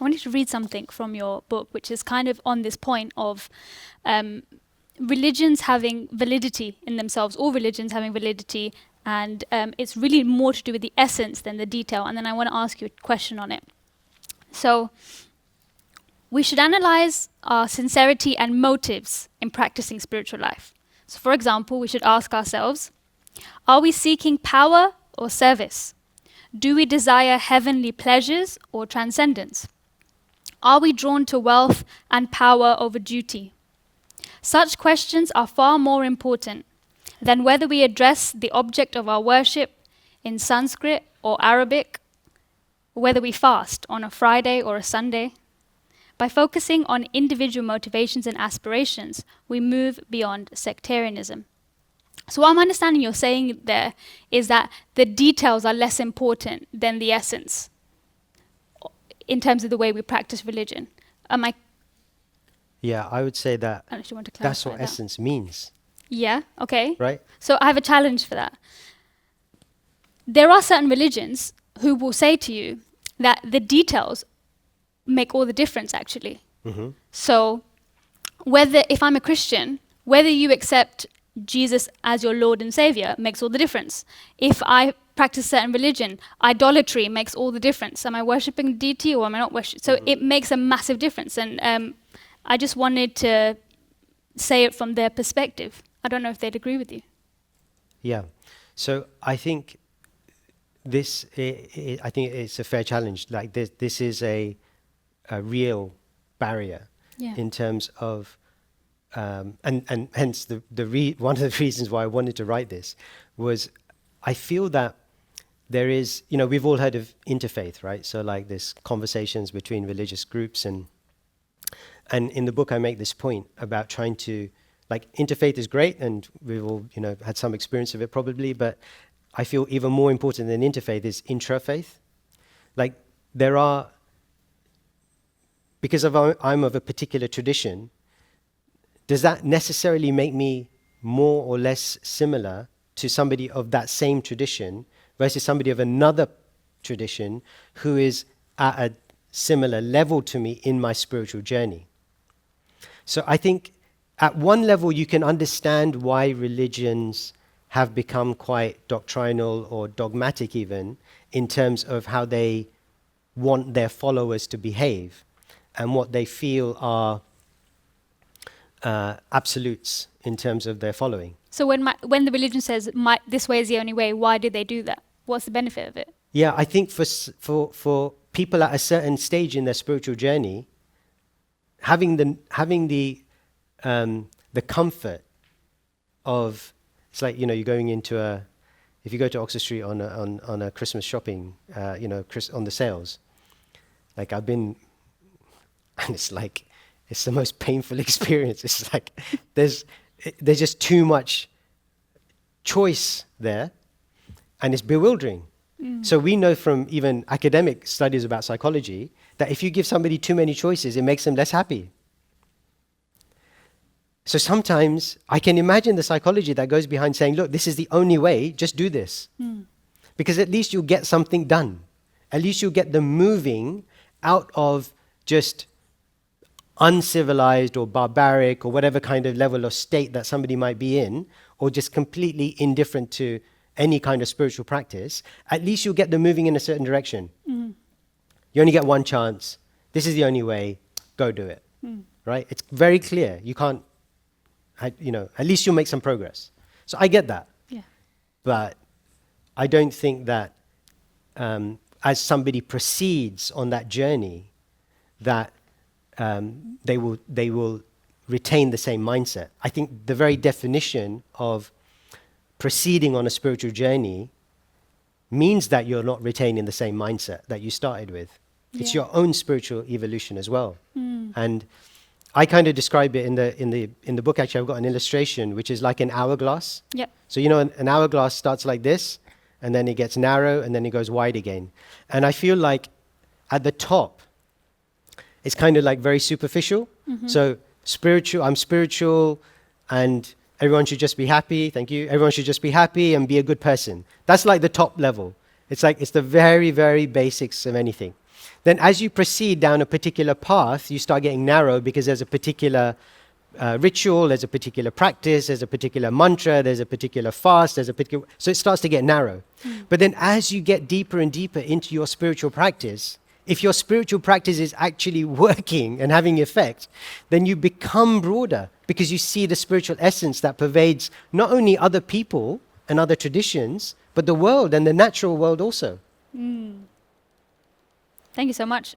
wanted to read something from your book, which is kind of on this point of religions having validity in themselves, all religions having validity, and it's really more to do with the essence than the detail. And then I want to ask you a question on it. So, we should analyze our sincerity and motives in practicing spiritual life. So, for example, we should ask ourselves, are we seeking power or service? Do we desire heavenly pleasures or transcendence? Are we drawn to wealth and power over duty? Such questions are far more important than whether we address the object of our worship in Sanskrit or Arabic, whether we fast on a Friday or a Sunday. By focusing on individual motivations and aspirations, we move beyond sectarianism. So what I'm understanding you're saying there is that the details are less important than the essence in terms of the way we practice religion. Am I? Yeah, I would say that I don't know if you want to clarify that's what that. essence means, Yeah, okay. right? So I have a challenge for that. There are certain religions who will say to you that the details make all the difference, actually. Mm-hmm. So whether, if I'm a Christian, whether you accept Jesus as your Lord and Savior makes all the difference. If I practice a certain religion, idolatry makes all the difference. Am I worshipping a deity or am I not worshipping? So it makes a massive difference. And I just wanted to say it from their perspective. I don't know if they'd agree with you. Yeah. So I think I think it's a fair challenge. Like this is a real barrier in terms of, and hence one of the reasons why I wanted to write this was I feel that there is, we've all heard of interfaith, right? So like this conversations between religious groups and in the book I make this point about trying to, like, interfaith is great and we've all, had some experience of it probably, but I feel even more important than interfaith is intrafaith. Like because I'm of a particular tradition, does that necessarily make me more or less similar to somebody of that same tradition versus somebody of another tradition who is at a similar level to me in my spiritual journey? So I think at one level you can understand why religions have become quite doctrinal or dogmatic even in terms of how they want their followers to behave and what they feel are absolutes in terms of their following. So when the religion says this way is the only way, why do they do that? What's the benefit of it? Yeah, I think for people at a certain stage in their spiritual journey, having the comfort of, it's like, you're going into if you go to Oxford Street on a Christmas shopping, on the sales, like I've been, and it's like, it's the most painful experience. It's like, there's just too much choice there, and it's bewildering. So we know from even academic studies about psychology that if you give somebody too many choices, it makes them less happy. So sometimes I can imagine the psychology that goes behind saying, look, this is the only way, just do this. Because at least you'll get something done. At least you'll get them moving out of just uncivilized or barbaric or whatever kind of level of state that somebody might be in, or just completely indifferent to any kind of spiritual practice. At least you'll get them moving in a certain direction. You only get one chance. This is the only way. Go do it. Right? It's very clear. You can't, at least you'll make some progress. So I get that. Yeah. But I don't think that as somebody proceeds on that journey, that they will retain the same mindset. I think the very definition of proceeding on a spiritual journey means that you're not retaining the same mindset that you started with. It's your own spiritual evolution as well. And I kind of describe it in the book. Actually, I've got an illustration which is like an hourglass. Yep. So an hourglass starts like this, and then it gets narrow, and then it goes wide again. And I feel like at the top, it's kind of like very superficial. So I'm spiritual, and everyone should just be happy. Thank you. Everyone should just be happy and be a good person. That's like the top level. It's like, it's the very, very basics of anything. Then as you proceed down a particular path, you start getting narrow because there's a particular ritual, there's a particular practice, there's a particular mantra, there's a particular fast, there's a particular... So it starts to get narrow. But then as you get deeper and deeper into your spiritual practice, if your spiritual practice is actually working and having effect, then you become broader because you see the spiritual essence that pervades not only other people and other traditions, but the world and the natural world also. Thank you so much.